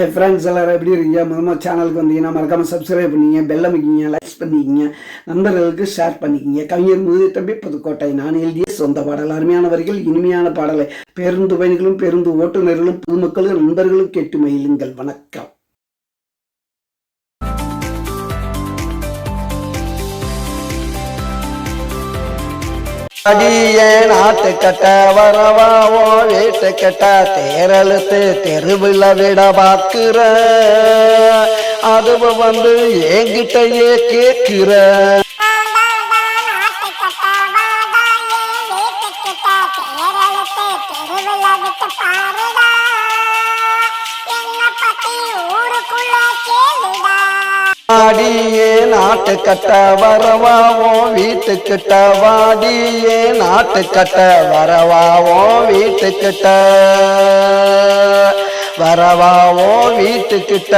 Hi friends, எல்லோரும் எப்படி இருக்கீங்க? முதல்ல சேனலுக்கு வந்தீங்கன்னா மறக்காமல் சப்ஸ்கிரைப் பண்ணிக்கிங்க, பெல் அமைக்கிங்க, லைக்ஸ் பண்ணிக்கிங்க, நண்பர்களுக்கு ஷேர் பண்ணிக்கிங்க. கவிஞர் முதுதம்பி புதுக்கோட்டை. நான் எழுதிய சொந்த பாடல். அருமையான வரிகள், இனிமையான பாடலை பேருந்து பயணிகளும் பேருந்து ஓட்டுநர்களும் பொதுமக்களும் நண்பர்களும் கேட்டு மகிழுங்கள். வணக்கம். அடியே நாட்டு கட்ட வரவாவோ வீட்டு கட்ட தேரழுத்து தெருவில் விட பாக்குற அதுவும் வந்து என்கிட்டயே கேட்கிற அடியே நாட்டு கட்ட வரவாவோ வீட்டுக்கிட்ட வாடியே நாட்டு கட்ட வரவாவோ வீட்டுக்கிட்ட வரவாவோ வீட்டுக்கிட்ட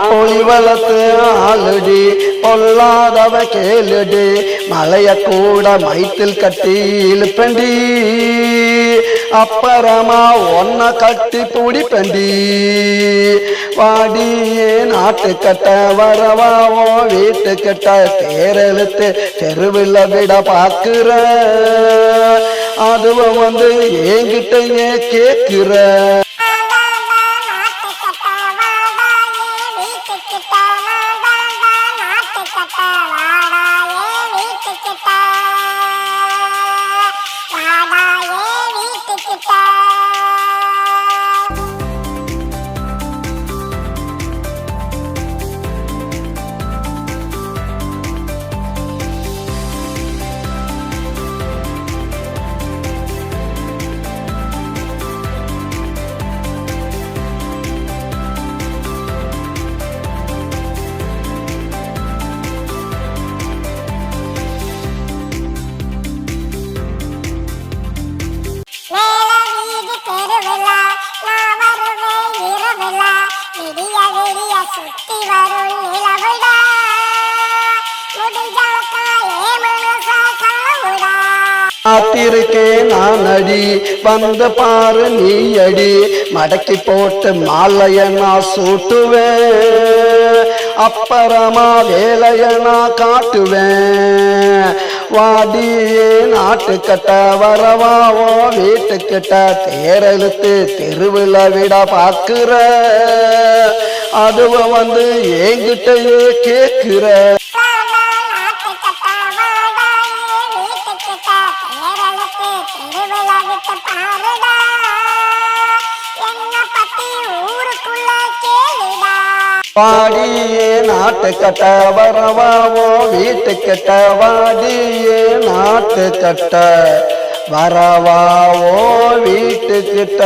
பொலி வளர்த்து ஆளுடி பொல்லாதவ கேளுடி மலைய கூட மைத்தில் கட்டி இழுப்பண்டி அப்புறமா ஒன்ன கட்டி பிடிப்பண்டி வாடியே நாட்டு கட்ட வரவாவோ வீட்டு கட்ட தேரெழுத்து தெருவில் விட பார்க்கிற அதுவும் வந்து என்கிட்டயே கேட்கிற சுத்தி வரும் நிலவுடா காத்திருக்கேன் நான் அடி வந்து பாரு நீ அடி மடக்கி போட்டு மாலைய நான் சூட்டுவேன் அப்புறமா வேலைய நான் காட்டுவேன் வாடியே நாட்டு கட்ட வரவாவோ வீட்டுக்கிட்ட தேரெழுத்து தெருவில் விட பார்க்கிற அதுவும் வந்து என்கிட்டயே கேட்கிற வாடியே நாட்டு கட்ட வரவாவோ வீட்டுக்கிட்ட வாடியே நாட்டு கட்ட வரவாவோ வீட்டுக்கிட்ட